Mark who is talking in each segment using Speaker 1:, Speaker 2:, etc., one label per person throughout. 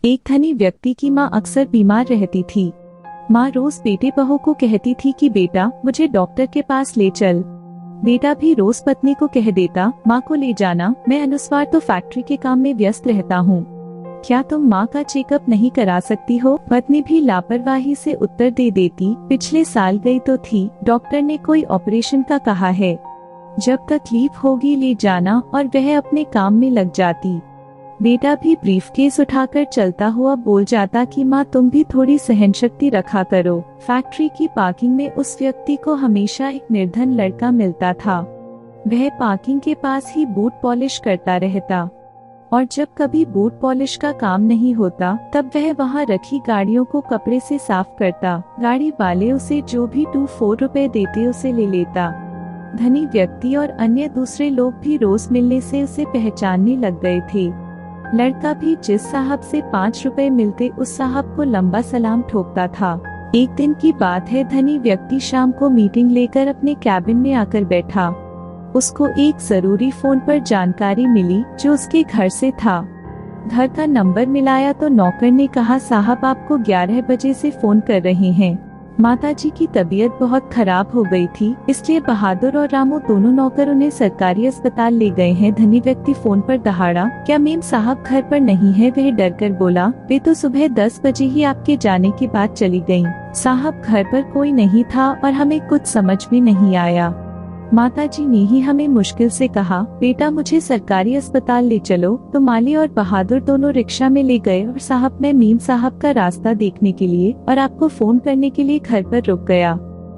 Speaker 1: एक धनी व्यक्ति की माँ अक्सर बीमार रहती थी। माँ रोज बेटे बहू को कहती थी कि बेटा मुझे डॉक्टर के पास ले चल। बेटा भी रोज पत्नी को कह देता, माँ को ले जाना, मैं अनुस्वार तो फैक्ट्री के काम में व्यस्त रहता हूँ, क्या तुम माँ का चेकअप नहीं करा सकती हो? पत्नी भी लापरवाही से उत्तर दे देती, पिछले साल गई तो थी, डॉक्टर ने कोई ऑपरेशन का कहा है, जब तकलीफ होगी ले जाना, और वह अपने काम में लग जाती। बेटा भी ब्रीफकेस उठाकर चलता हुआ बोल जाता कि माँ तुम भी थोड़ी सहनशक्ति रखा करो। फैक्ट्री की पार्किंग में उस व्यक्ति को हमेशा एक निर्धन लड़का मिलता था। वह पार्किंग के पास ही बूट पॉलिश करता रहता, और जब कभी बूट पॉलिश का काम नहीं होता तब वह वहां रखी गाड़ियों को कपड़े से साफ करता। गाड़ी वाले उसे जो भी 2-4 रुपए देते उसे ले लेता। धनी व्यक्ति और अन्य दूसरे लोग भी रोज मिलने से उसे पहचानने लग गए थे। लड़का भी जिस साहब से 5 रुपए मिलते उस साहब को लंबा सलाम ठोकता था। एक दिन की बात है, धनी व्यक्ति शाम को मीटिंग लेकर अपने कैबिन में आकर बैठा। उसको एक जरूरी फोन पर जानकारी मिली जो उसके घर से था। घर का नंबर मिलाया तो नौकर ने कहा, साहब आपको 11 बजे से फोन कर रहे हैं। माताजी की तबीयत बहुत खराब हो गई थी, इसलिए बहादुर और रामू दोनों नौकर उन्हें सरकारी अस्पताल ले गए हैं। धनी व्यक्ति फोन पर दहाड़ा, क्या मेम साहब घर पर नहीं है? वह डर कर बोला, वे तो सुबह 10 बजे ही आपके जाने के बाद चली गयी। साहब घर पर कोई नहीं था और हमें कुछ समझ में नहीं आया। माताजी ने ही हमें मुश्किल से कहा, बेटा मुझे सरकारी अस्पताल ले चलो। तो माली और बहादुर दोनों रिक्शा में ले गए और साहब मैं मीम साहब का रास्ता देखने के लिए और आपको फोन करने के लिए घर पर रुक गया।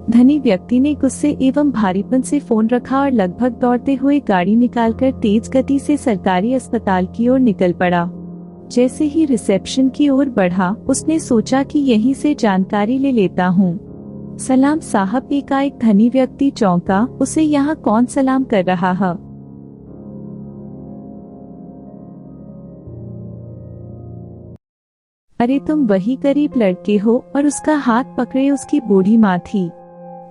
Speaker 1: धनी व्यक्ति ने गुस्से एवं भारीपन से फोन रखा और लगभग दौड़ते हुए गाड़ी निकालकर तेज गति से सरकारी अस्पताल की ओर निकल पड़ा। जैसे ही रिसेप्शन की ओर बढ़ा, उसने सोचा कि यहीं से जानकारी ले लेता हूँ। सलाम साहब। एकाएक धनी व्यक्ति चौंका, उसे यहाँ कौन सलाम कर रहा है? अरे तुम वही गरीब लड़के हो। और उसका हाथ पकड़े उसकी बूढ़ी माँ थी।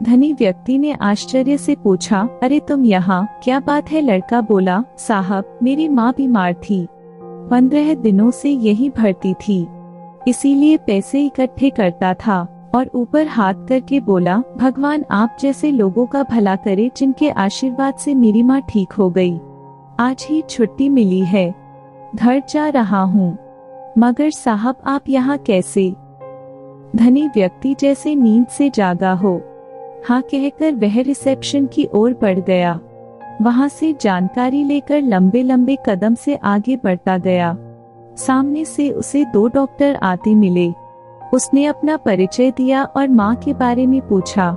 Speaker 1: धनी व्यक्ति ने आश्चर्य से पूछा, अरे तुम यहाँ, क्या बात है? लड़का बोला, साहब मेरी माँ बीमार थी, 15 दिनों से यही भर्ती थी, इसीलिए पैसे इकट्ठे करता था। और ऊपर हाथ करके बोला, भगवान आप जैसे लोगों का भला करे जिनके आशीर्वाद से मेरी माँ ठीक हो गई। आज ही छुट्टी मिली है, घर जा रहा हूँ। मगर साहब आप यहाँ कैसे? धनी व्यक्ति जैसे नींद से जागा हो। हाँ कहकर वह रिसेप्शन की ओर बढ़ गया। वहाँ से जानकारी लेकर लंबे लंबे कदम से आगे बढ़ता गया। सामने से उसे 2 डॉक्टर आते मिले। उसने अपना परिचय दिया और माँ के बारे में पूछा।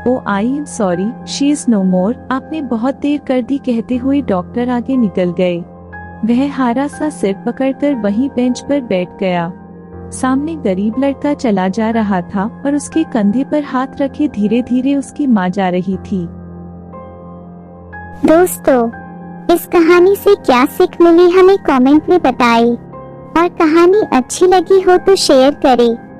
Speaker 1: Oh I am sorry, she is no more, आपने बहुत देर कर दी, कहते हुए डॉक्टर आगे निकल गए। वह हारा सा सिर पकड़कर वहीं बेंच पर बैठ गया। सामने गरीब लड़का चला जा रहा था और उसके कंधे पर हाथ रखे धीरे धीरे उसकी माँ जा रही थी।
Speaker 2: दोस्तों, इस कहानी से क्या सीख मिली हमें कमेंट में बताएं। और कहानी अच्छी लगी हो तो शेयर करें।